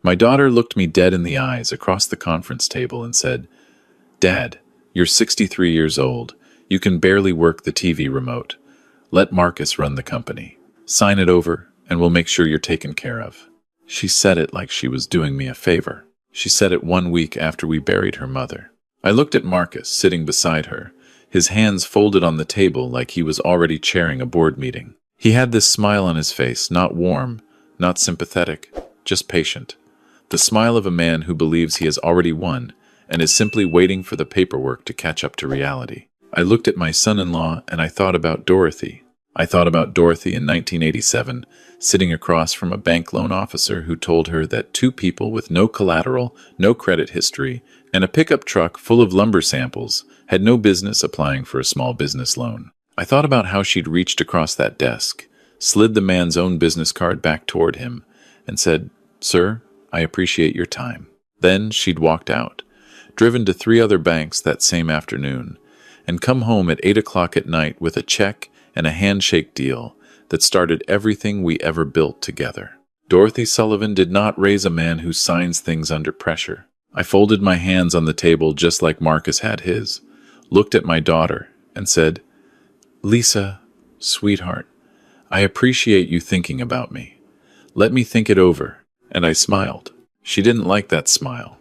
My daughter looked me dead in the eyes across the conference table and said, "Dad, you're 63 years old. You can barely work the TV remote. Let Marcus run the company. Sign it over, and we'll make sure you're taken care of." She said it like she was doing me a favor. She said it 1 week after we buried her mother. I looked at Marcus sitting beside her, his hands folded on the table like he was already chairing a board meeting. He had this smile on his face, not warm, not sympathetic, just patient. The smile of a man who believes he has already won and is simply waiting for the paperwork to catch up to reality. I looked at my son-in-law and I thought about Dorothy. I thought about Dorothy in 1987, sitting across from a bank loan officer who told her that two people with no collateral, no credit history, and a pickup truck full of lumber samples had no business applying for a small business loan. I thought about how she'd reached across that desk, slid the man's own business card back toward him, and said, "Sir, I appreciate your time." Then she'd walked out, driven to 3 other banks that same afternoon, and come home at 8 o'clock at night with a check and a handshake deal that started everything we ever built together. Dorothy Sullivan did not raise a man who signs things under pressure. I folded my hands on the table just like Marcus had his, looked at my daughter, and said, "Lisa, sweetheart, I appreciate you thinking about me. Let me think it over." And I smiled. She didn't like that smile.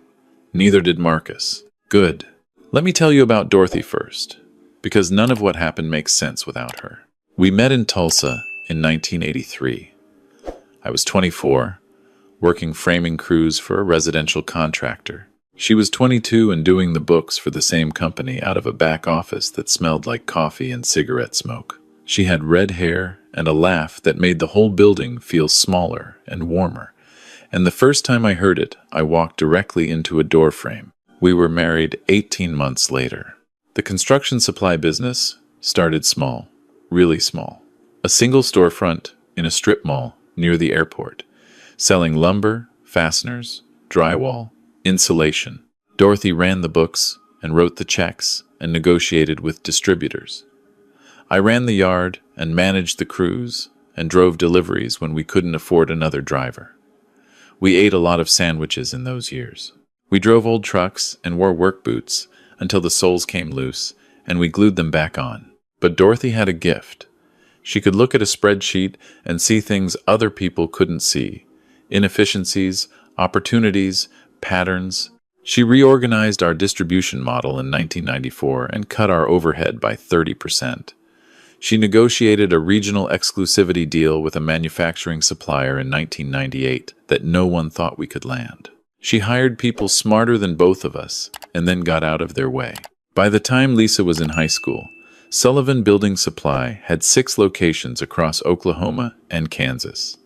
Neither did Marcus. Good. Let me tell you about Dorothy first, because none of what happened makes sense without her. We met in Tulsa in 1983. I was 24, working framing crews for a residential contractor. She was 22 and doing the books for the same company out of a back office that smelled like coffee and cigarette smoke. She had red hair and a laugh that made the whole building feel smaller and warmer. And the first time I heard it, I walked directly into a door frame. We were married 18 months later. The construction supply business started small, really small. A single storefront in a strip mall near the airport, selling lumber, fasteners, drywall, insulation. Dorothy ran the books and wrote the checks and negotiated with distributors. I ran the yard and managed the crews and drove deliveries when we couldn't afford another driver. We ate a lot of sandwiches in those years. We drove old trucks and wore work boots until the soles came loose and we glued them back on. But Dorothy had a gift. She could look at a spreadsheet and see things other people couldn't see. Inefficiencies, opportunities, patterns. She reorganized our distribution model in 1994 and cut our overhead by 30%. She negotiated a regional exclusivity deal with a manufacturing supplier in 1998 that no one thought we could land. She hired people smarter than both of us and then got out of their way. By the time Lisa was in high school, Sullivan Building Supply had 6 locations across Oklahoma and Kansas.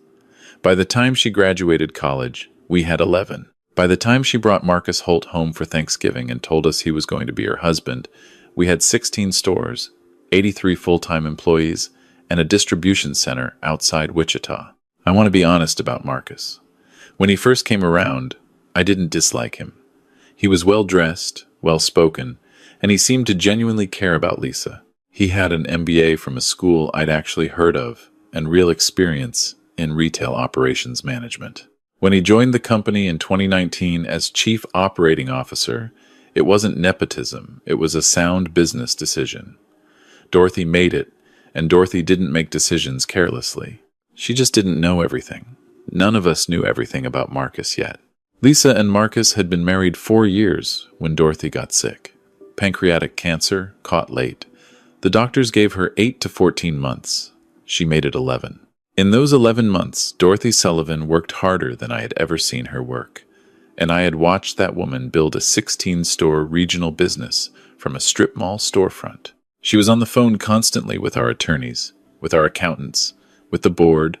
By the time she graduated college, we had 11. By the time she brought Marcus Holt home for Thanksgiving and told us he was going to be her husband, we had 16 stores, 83 full-time employees, and a distribution center outside Wichita. I want to be honest about Marcus. When he first came around, I didn't dislike him. He was well-dressed, well-spoken, and he seemed to genuinely care about Lisa. He had an MBA from a school I'd actually heard of and real experience in retail operations management. When he joined the company in 2019 as Chief Operating Officer, it wasn't nepotism, it was a sound business decision. Dorothy made it, and Dorothy didn't make decisions carelessly. She just didn't know everything. None of us knew everything about Marcus yet. Lisa and Marcus had been married 4 years when Dorothy got sick. Pancreatic cancer, caught late. The doctors gave her 8 to 14 months. She made it 11. In those 11 months, Dorothy Sullivan worked harder than I had ever seen her work, and I had watched that woman build a 16-store regional business from a strip mall storefront. She was on the phone constantly with our attorneys, with our accountants, with the board,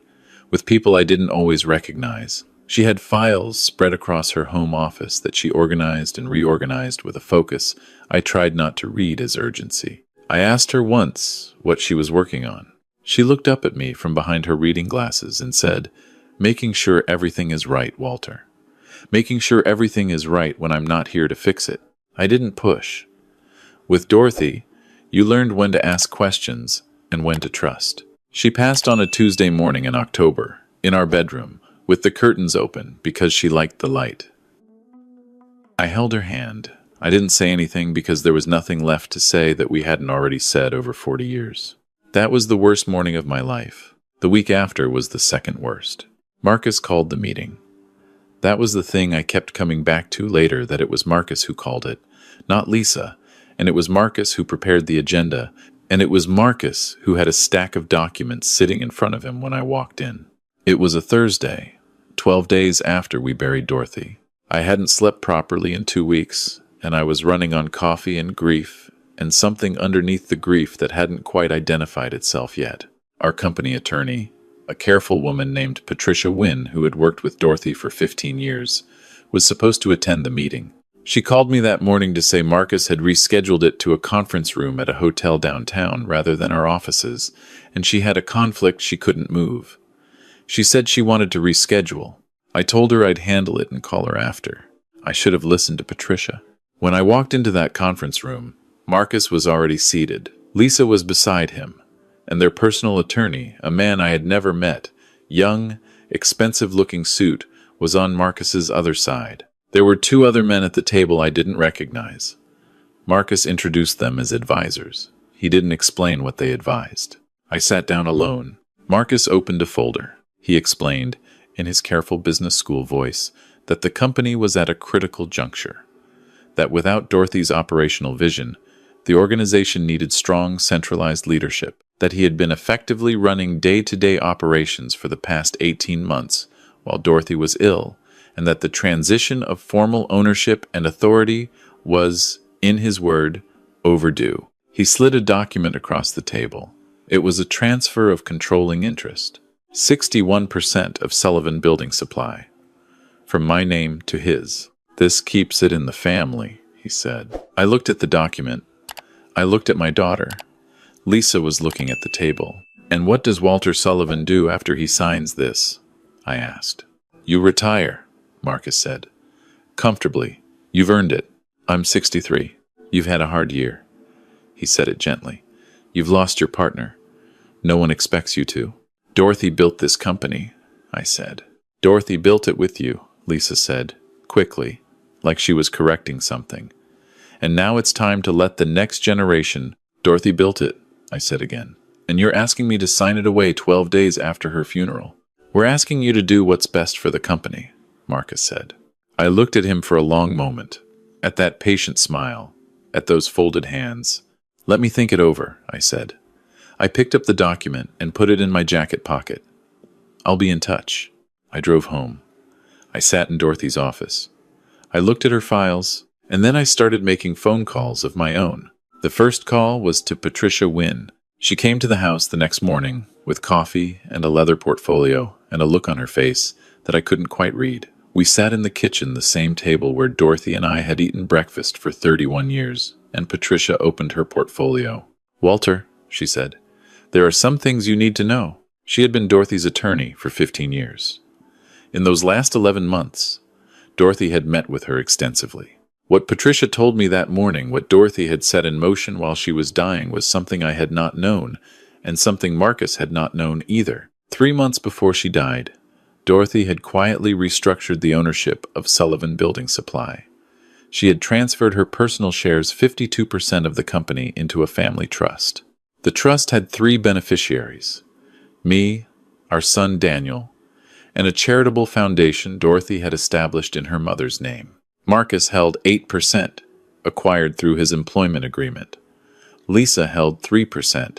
with people I didn't always recognize. She had files spread across her home office that she organized and reorganized with a focus I tried not to read as urgency. I asked her once what she was working on. She looked up at me from behind her reading glasses and said, "Making sure everything is right, Walter. Making sure everything is right when I'm not here to fix it." I didn't push. With Dorothy, you learned when to ask questions and when to trust. She passed on a Tuesday morning in October, in our bedroom, with the curtains open because she liked the light. I held her hand. I didn't say anything because there was nothing left to say that we hadn't already said over 40 years. That was the worst morning of my life. The week after was the second worst. Marcus called the meeting. That was the thing I kept coming back to later, that it was Marcus who called it, not Lisa, and it was Marcus who prepared the agenda, and it was Marcus who had a stack of documents sitting in front of him when I walked in. It was a Thursday, 12 days after we buried Dorothy. I hadn't slept properly in 2 weeks, and I was running on coffee and grief, and something underneath the grief that hadn't quite identified itself yet. Our company attorney, a careful woman named Patricia Wynne, who had worked with Dorothy for 15 years, was supposed to attend the meeting. She called me that morning to say Marcus had rescheduled it to a conference room at a hotel downtown rather than our offices, and she had a conflict she couldn't move. She said she wanted to reschedule. I told her I'd handle it and call her after. I should have listened to Patricia. When I walked into that conference room, Marcus was already seated. Lisa was beside him, and their personal attorney, a man I had never met, young, expensive-looking suit, was on Marcus's other side. There were 2 other men at the table I didn't recognize. Marcus introduced them as advisors. He didn't explain what they advised. I sat down alone. Marcus opened a folder. He explained, in his careful business school voice, that the company was at a critical juncture, that without Dorothy's operational vision, the organization needed strong, centralized leadership, that he had been effectively running day-to-day operations for the past 18 months while Dorothy was ill, and that the transition of formal ownership and authority was, in his word, overdue. He slid a document across the table. It was a transfer of controlling interest. 61% of Sullivan Building Supply. From my name to his. This keeps it in the family, he said. I looked at the document. I looked at my daughter. Lisa was looking at the table. And what does Walter Sullivan do after he signs this? I asked. You retire, Marcus said. Comfortably. You've earned it. I'm 63. You've had a hard year. He said it gently. You've lost your partner. No one expects you to. Dorothy built this company, I said. Dorothy built it with you, Lisa said, quickly, like she was correcting something. And now it's time to let the next generation. Dorothy built it, I said again. And you're asking me to sign it away 12 days after her funeral. We're asking you to do what's best for the company, Marcus said. I looked at him for a long moment, at that patient smile, at those folded hands. Let me think it over, I said. I picked up the document and put it in my jacket pocket. I'll be in touch. I drove home. I sat in Dorothy's office. I looked at her files, and then I started making phone calls of my own. The first call was to Patricia Wynne. She came to the house the next morning with coffee and a leather portfolio and a look on her face that I couldn't quite read. We sat in the kitchen, the same table where Dorothy and I had eaten breakfast for 31 years, and Patricia opened her portfolio. Walter, she said, there are some things you need to know. She had been Dorothy's attorney for 15 years. In those last 11 months, Dorothy had met with her extensively. What Patricia told me that morning, what Dorothy had set in motion while she was dying, was something I had not known, and something Marcus had not known either. 3 months before she died, Dorothy had quietly restructured the ownership of Sullivan Building Supply. She had transferred her personal shares, 52% of the company, into a family trust. The trust had 3 beneficiaries: me, our son Daniel, and a charitable foundation Dorothy had established in her mother's name. Marcus held 8%, acquired through his employment agreement. Lisa held 3%,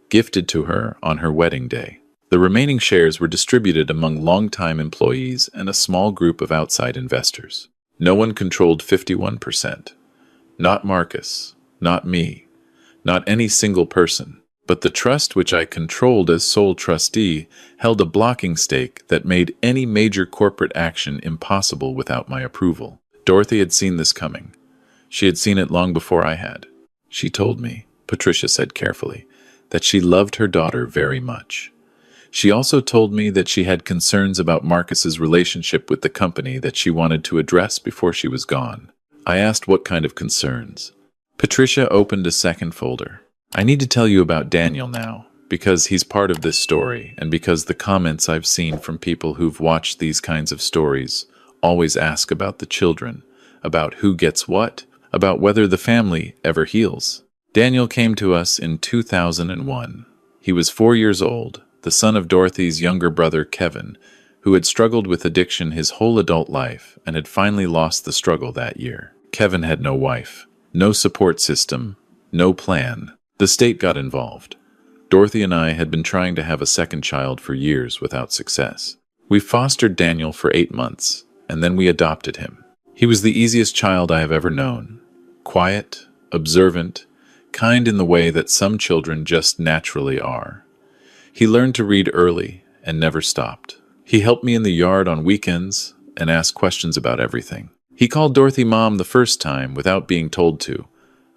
gifted to her on her wedding day. The remaining shares were distributed among longtime employees and a small group of outside investors. No one controlled 51%. Not Marcus, not me, not any single person. But the trust, which I controlled as sole trustee, held a blocking stake that made any major corporate action impossible without my approval. Dorothy had seen this coming. She had seen it long before I had. She told me, Patricia said carefully, that she loved her daughter very much. She also told me that she had concerns about Marcus's relationship with the company that she wanted to address before she was gone. I asked what kind of concerns. Patricia opened a second folder. I need to tell you about Daniel now, because he's part of this story, and because the comments I've seen from people who've watched these kinds of stories always ask about the children, about who gets what, about whether the family ever heals. Daniel came to us in 2001. He was 4 years old, the son of Dorothy's younger brother Kevin, who had struggled with addiction his whole adult life and had finally lost the struggle that year. Kevin had no wife, no support system, no plan. The state got involved. Dorothy and I had been trying to have a second child for years without success. We fostered Daniel for 8 months, and then we adopted him. He was the easiest child I have ever known. Quiet, observant, kind in the way that some children just naturally are. He learned to read early and never stopped. He helped me in the yard on weekends and asked questions about everything. He called Dorothy Mom the first time without being told to,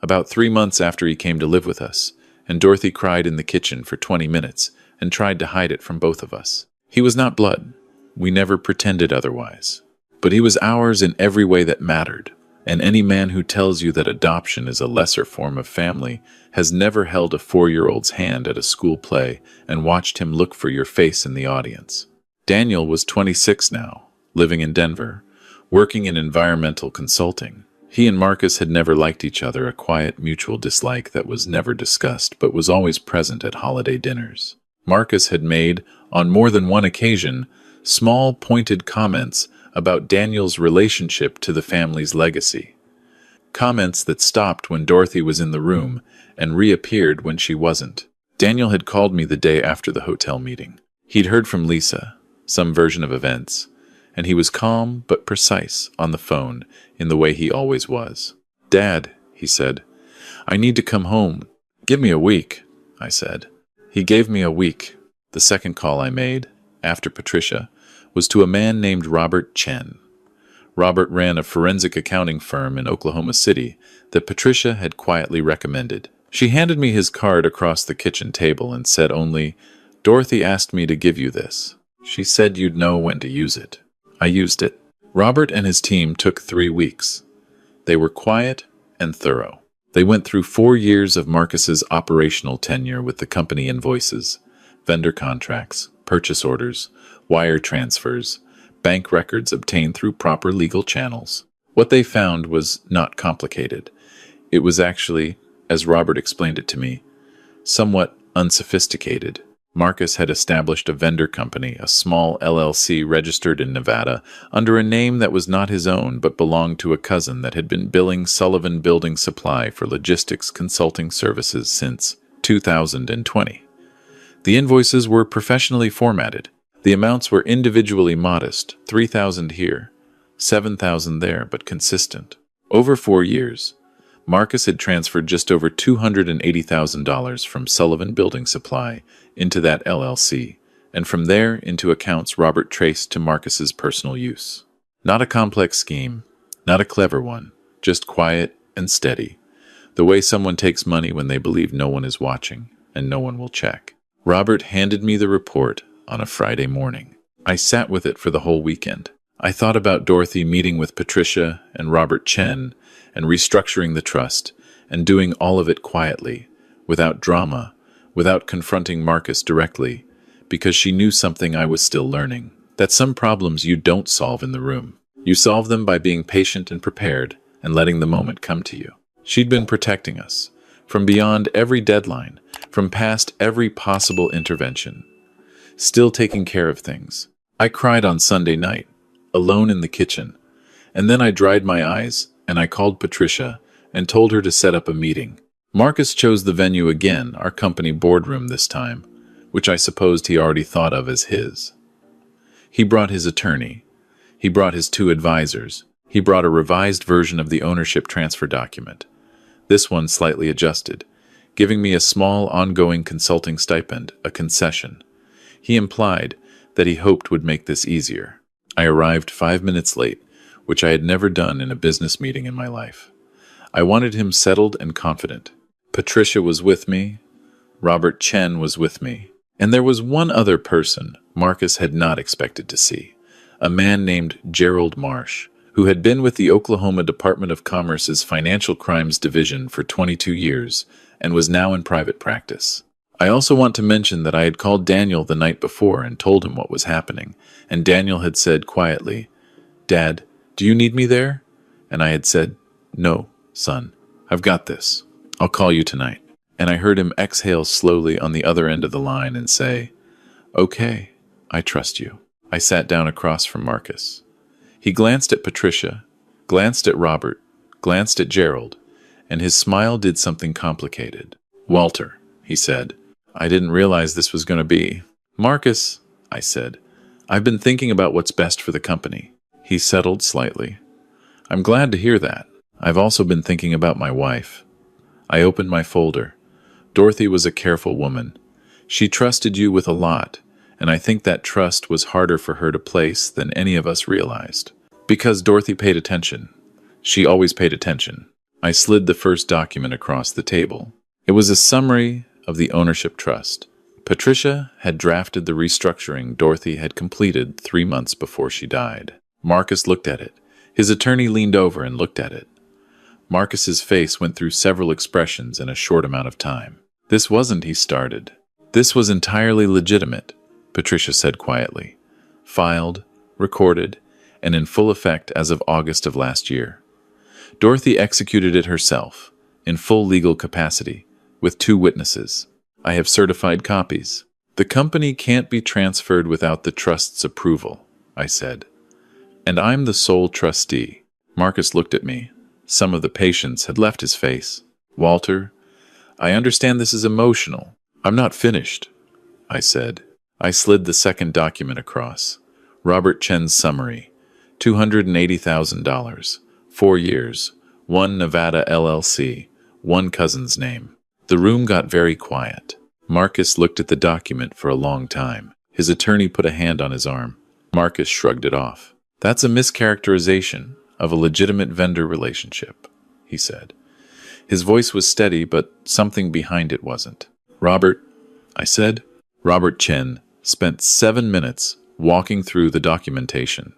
about 3 months after he came to live with us, and Dorothy cried in the kitchen for 20 minutes and tried to hide it from both of us. He was not blood. We never pretended otherwise. But he was ours in every way that mattered, and any man who tells you that adoption is a lesser form of family has never held a 4-year-old's hand at a school play and watched him look for your face in the audience. Daniel was 26 now, living in Denver, working in environmental consulting. He and Marcus had never liked each other, a quiet mutual dislike that was never discussed but was always present at holiday dinners. Marcus had made, on more than one occasion, small pointed comments about Daniel's relationship to the family's legacy. Comments that stopped when Dorothy was in the room and reappeared when she wasn't. Daniel had called me the day after the hotel meeting. He'd heard from Lisa, some version of events, and he was calm but precise on the phone in the way he always was. "Dad," he said, "I need to come home. Give me a week," I said. He gave me a week. The second call I made, after Patricia, was to a man named Robert Chen. Robert ran a forensic accounting firm in Oklahoma City that Patricia had quietly recommended. She handed me his card across the kitchen table and said only, "Dorothy asked me to give you this. She said you'd know when to use it." I used it. Robert and his team took 3 weeks. They were quiet and thorough. They went through 4 years of Marcus's operational tenure with the company invoices, vendor contracts, purchase orders, wire transfers, bank records obtained through proper legal channels. What they found was not complicated. It was actually, as Robert explained it to me, somewhat unsophisticated. Marcus had established a vendor company, a small LLC registered in Nevada, under a name that was not his own but belonged to a cousin that had been billing Sullivan Building Supply for logistics consulting services since 2020. The invoices were professionally formatted. The amounts were individually modest, $3,000 here, $7,000 there, but consistent. Over 4 years, Marcus had transferred just over $280,000 from Sullivan Building Supply into that LLC, and from there into accounts Robert traced to Marcus's personal use. Not a complex scheme, not a clever one, just quiet and steady, the way someone takes money when they believe no one is watching and no one will check. Robert handed me the report on a Friday morning. I sat with it for the whole weekend. I thought about Dorothy meeting with Patricia and Robert Chen and restructuring the trust and doing all of it quietly, without drama, without confronting Marcus directly, because she knew something I was still learning, that some problems you don't solve in the room. You solve them by being patient and prepared and letting the moment come to you. She'd been protecting us, from beyond every deadline, from past every possible intervention, still taking care of things. I cried on Sunday night, alone in the kitchen, and then I dried my eyes and I called Patricia and told her to set up a meeting. Marcus chose the venue again, our company boardroom this time, which I supposed he already thought of as his. He brought his attorney. He brought his 2 advisors. He brought a revised version of the ownership transfer document, this one slightly adjusted, giving me a small ongoing consulting stipend, a concession. He implied that he hoped would make this easier. I arrived 5 minutes late, which I had never done in a business meeting in my life. I wanted him settled and confident. Patricia was with me, Robert Chen was with me, and there was one other person Marcus had not expected to see, a man named Gerald Marsh, who had been with the Oklahoma Department of Commerce's Financial Crimes Division for 22 years and was now in private practice. I also want to mention that I had called Daniel the night before and told him what was happening, and Daniel had said quietly, "Dad, do you need me there?" And I had said, "No, son, I've got this. I'll call you tonight." And I heard him exhale slowly on the other end of the line and say, "Okay, I trust you." I sat down across from Marcus. He glanced at Patricia, glanced at Robert, glanced at Gerald, and his smile did something complicated. "Walter," he said, "I didn't realize this was going to be." "Marcus," I said, "I've been thinking about what's best for the company." He settled slightly. "I'm glad to hear that. I've also been thinking about my wife." I opened my folder. Dorothy was a careful woman. She trusted you with a lot, and I think that trust was harder for her to place than any of us realized. Because Dorothy paid attention. She always paid attention. I slid the first document across the table. It was a summary of the ownership trust. Patricia had drafted the restructuring Dorothy had completed 3 months before she died. Marcus looked at it. His attorney leaned over and looked at it. Marcus's face went through several expressions in a short amount of time. "This wasn't," he started. "This was entirely legitimate," Patricia said quietly. "Filed, recorded, and in full effect as of August of last year. Dorothy executed it herself, in full legal capacity, with 2 witnesses. I have certified copies. The company can't be transferred without the trust's approval," I said. "And I'm the sole trustee." Marcus looked at me. Some of the patience had left his face. "Walter, I understand this is emotional. I'm not finished," I said. I slid the second document across. Robert Chen's summary. $280,000. 4 years. 1 Nevada LLC. 1 cousin's name. The room got very quiet. Marcus looked at the document for a long time. His attorney put a hand on his arm. Marcus shrugged it off. "That's a mischaracterization of a legitimate vendor relationship," he said. His voice was steady, but something behind it wasn't. "Robert," I said. Robert Chen spent 7 minutes walking through the documentation.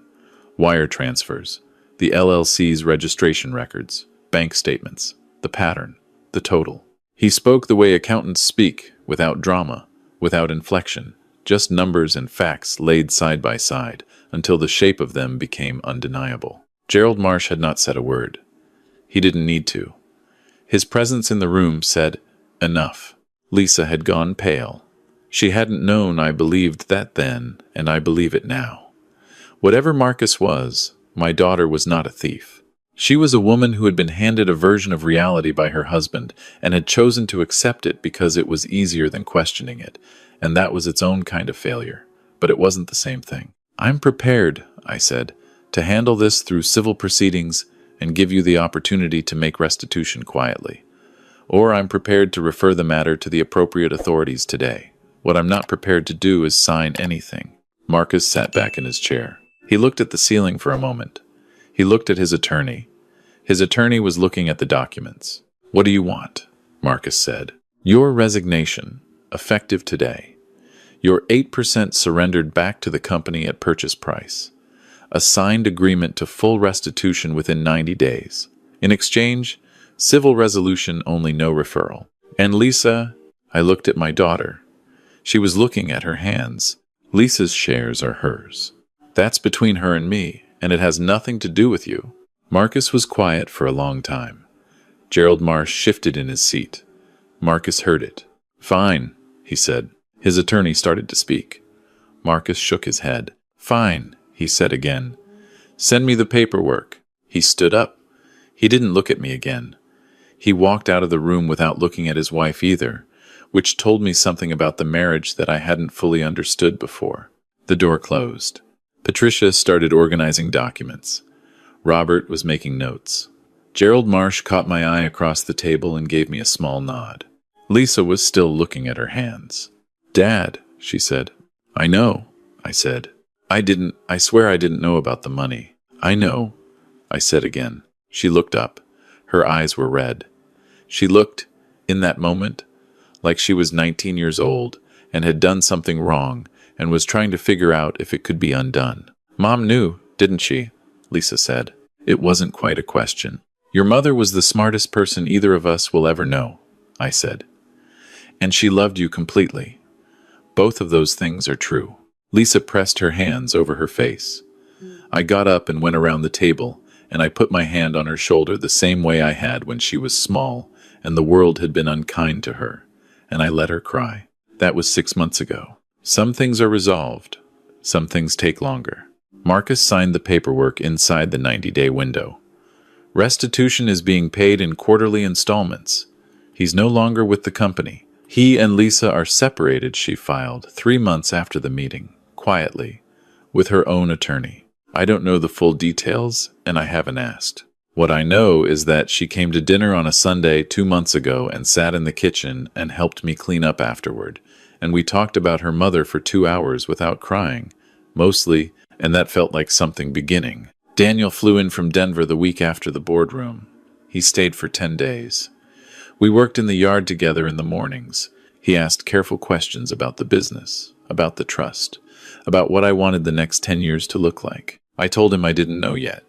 Wire transfers, the LLC's registration records, bank statements, the pattern, the total. He spoke the way accountants speak, without drama, without inflection, just numbers and facts laid side by side until the shape of them became undeniable. Gerald Marsh had not said a word. He didn't need to. His presence in the room said, "Enough." Lisa had gone pale. She hadn't known I believed that then, and I believe it now. Whatever Marcus was, my daughter was not a thief. She was a woman who had been handed a version of reality by her husband and had chosen to accept it because it was easier than questioning it, and that was its own kind of failure. But it wasn't the same thing. "I'm prepared," I said, "to handle this through civil proceedings and give you the opportunity to make restitution quietly. Or I'm prepared to refer the matter to the appropriate authorities today. What I'm not prepared to do is sign anything." Marcus sat back in his chair. He looked at the ceiling for a moment. He looked at his attorney. His attorney was looking at the documents. "What do you want?" Marcus said. "Your resignation, effective today. Your 8% surrendered back to the company at purchase price. A signed agreement to full restitution within 90 days. In exchange, civil resolution only, no referral. And Lisa," I looked at my daughter. She was looking at her hands. "Lisa's shares are hers. That's between her and me, and it has nothing to do with you." Marcus was quiet for a long time. Gerald Marsh shifted in his seat. Marcus heard it. "Fine," he said. His attorney started to speak. Marcus shook his head. "Fine," he said again. "Send me the paperwork." He stood up. He didn't look at me again. He walked out of the room without looking at his wife either, which told me something about the marriage that I hadn't fully understood before. The door closed. Patricia started organizing documents. Robert was making notes. Gerald Marsh caught my eye across the table and gave me a small nod. Lisa was still looking at her hands. "Dad," she said. "I know," I said. I swear I didn't know about the money." "I know," I said again. She looked up. Her eyes were red. She looked, in that moment, like she was 19 years old and had done something wrong and was trying to figure out if it could be undone. "Mom knew, didn't she?" Lisa said. It wasn't quite a question. "Your mother was the smartest person either of us will ever know," I said. And she loved you completely. Both of those things are true. Lisa pressed her hands over her face. I got up and went around the table, and I put my hand on her shoulder the same way I had when she was small and the world had been unkind to her, and I let her cry. That was 6 months ago. Some things are resolved. Some things take longer. Marcus signed the paperwork inside the 90-day window. Restitution is being paid in quarterly installments. He's no longer with the company. He and Lisa are separated, she filed, 3 months after the meeting, quietly, with her own attorney. I don't know the full details, and I haven't asked. What I know is that she came to dinner on a Sunday 2 months ago and sat in the kitchen and helped me clean up afterward, and we talked about her mother for 2 hours without crying, mostly, and that felt like something beginning. Daniel flew in from Denver the week after the boardroom. He stayed for 10 days. We worked in the yard together in the mornings. He asked careful questions about the business, about the trust, about what I wanted the next 10 years to look like. I told him I didn't know yet,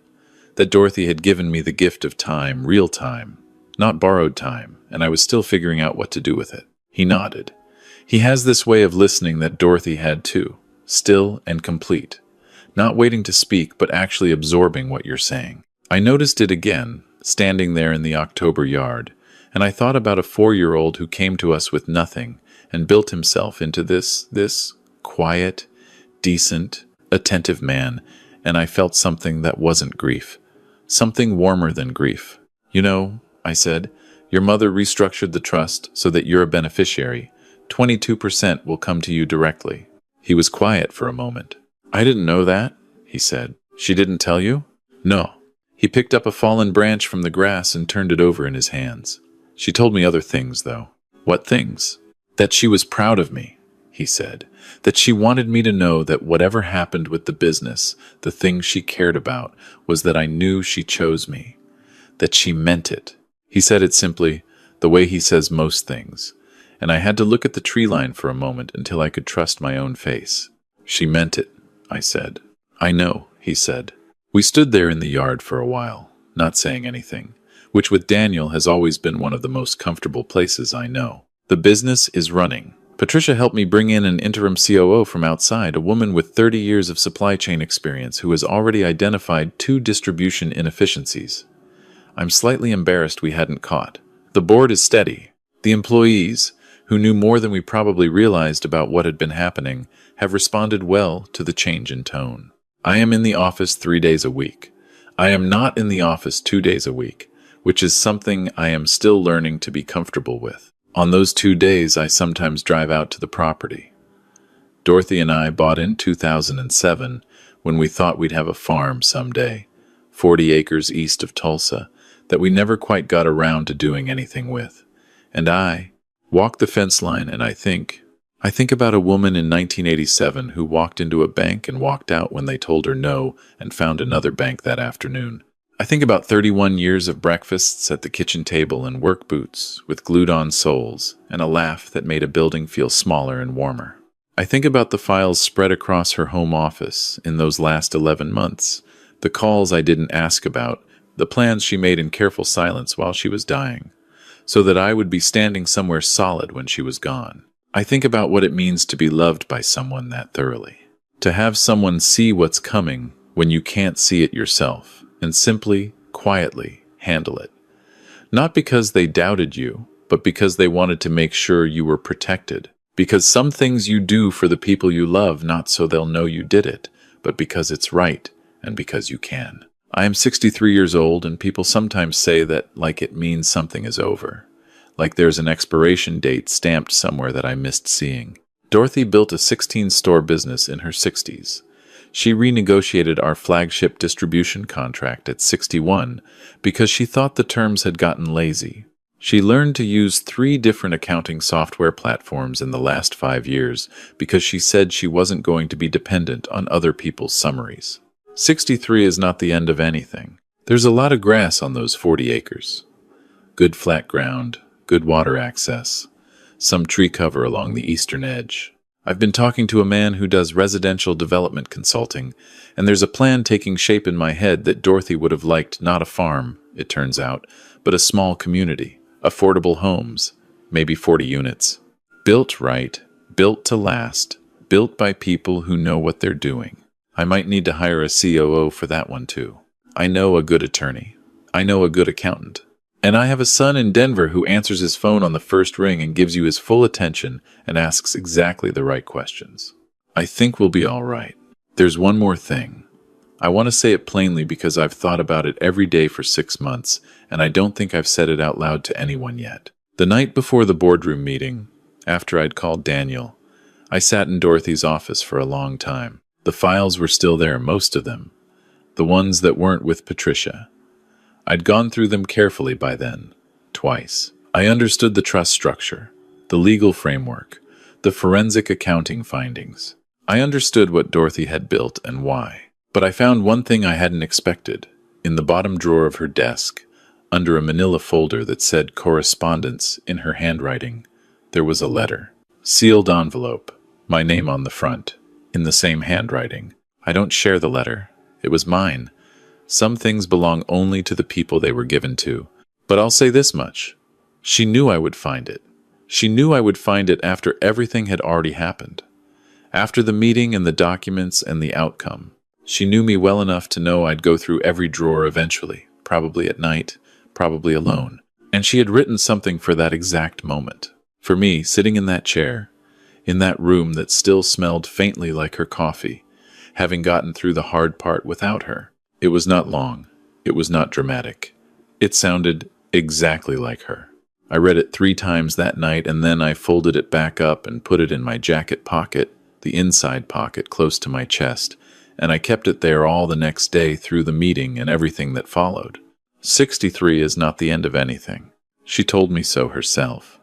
that Dorothy had given me the gift of time, real time, not borrowed time, and I was still figuring out what to do with it. He nodded. He has this way of listening that Dorothy had too, still and complete, not waiting to speak but actually absorbing what you're saying. I noticed it again, standing there in the October yard, and I thought about a 4-year-old who came to us with nothing and built himself into this quiet, decent, attentive man, and I felt something that wasn't grief. Something warmer than grief. You know, I said, your mother restructured the trust so that you're a beneficiary. 22% will come to you directly. He was quiet for a moment. I didn't know that, he said. She didn't tell you? No. He picked up a fallen branch from the grass and turned it over in his hands. She told me other things, though. What things? That she was proud of me, he said. That she wanted me to know that whatever happened with the business, the thing she cared about, was that I knew she chose me. That she meant it. He said it simply, the way he says most things. And I had to look at the tree line for a moment until I could trust my own face. She meant it, I said. I know, he said. We stood there in the yard for a while, not saying anything, which with Daniel has always been one of the most comfortable places I know. The business is running. Patricia helped me bring in an interim COO from outside, a woman with 30 years of supply chain experience who has already identified 2 distribution inefficiencies. I'm slightly embarrassed we hadn't caught. The board is steady. The employees, who knew more than we probably realized about what had been happening, have responded well to the change in tone. I am in the office 3 days a week. I am not in the office 2 days a week, which is something I am still learning to be comfortable with. On those 2 days, I sometimes drive out to the property. Dorothy and I bought in 2007 when we thought we'd have a farm someday, 40 acres east of Tulsa, that we never quite got around to doing anything with. And I walk the fence line and I think about a woman in 1987 who walked into a bank and walked out when they told her no and found another bank that afternoon. I think about 31 years of breakfasts at the kitchen table in work boots with glued-on soles and a laugh that made a building feel smaller and warmer. I think about the files spread across her home office in those last 11 months, the calls I didn't ask about, the plans she made in careful silence while she was dying, so that I would be standing somewhere solid when she was gone. I think about what it means to be loved by someone that thoroughly. To have someone see what's coming when you can't see it yourself, and simply, quietly, handle it. Not because they doubted you, but because they wanted to make sure you were protected. Because some things you do for the people you love, not so they'll know you did it, but because it's right, and because you can. I am 63 years old, and people sometimes say that like it means something is over. Like there's an expiration date stamped somewhere that I missed seeing. Dorothy built a 16-store business in her 60s. She renegotiated our flagship distribution contract at 61 because she thought the terms had gotten lazy. She learned to use 3 different accounting software platforms in the last 5 years because she said she wasn't going to be dependent on other people's summaries. 63 is not the end of anything. There's a lot of grass on those 40 acres. Good flat ground, good water access, some tree cover along the eastern edge. I've been talking to a man who does residential development consulting, and there's a plan taking shape in my head that Dorothy would have liked not a farm, it turns out, but a small community, affordable homes, maybe 40 units. Built right, built to last, built by people who know what they're doing. I might need to hire a COO for that one too. I know a good attorney. I know a good accountant. And I have a son in Denver who answers his phone on the first ring and gives you his full attention and asks exactly the right questions. I think we'll be all right. There's one more thing. I want to say it plainly because I've thought about it every day for 6 months, and I don't think I've said it out loud to anyone yet. The night before the boardroom meeting, after I'd called Daniel, I sat in Dorothy's office for a long time. The files were still there, most of them. The ones that weren't with Patricia. I'd gone through them carefully by then, twice. I understood the trust structure, the legal framework, the forensic accounting findings. I understood what Dorothy had built and why. But I found one thing I hadn't expected. In the bottom drawer of her desk, under a manila folder that said correspondence in her handwriting, there was a letter. Sealed envelope, my name on the front, in the same handwriting. I don't share the letter. It was mine. Some things belong only to the people they were given to. But I'll say this much. She knew I would find it. She knew I would find it after everything had already happened. After the meeting and the documents and the outcome. She knew me well enough to know I'd go through every drawer eventually, probably at night, probably alone. And she had written something for that exact moment. For me, sitting in that chair, in that room that still smelled faintly like her coffee, having gotten through the hard part without her. It was not long. It was not dramatic. It sounded exactly like her. I read it 3 times that night, and then I folded it back up and put it in my jacket pocket, the inside pocket close to my chest, and I kept it there all the next day through the meeting and everything that followed. 63 is not the end of anything. She told me so herself.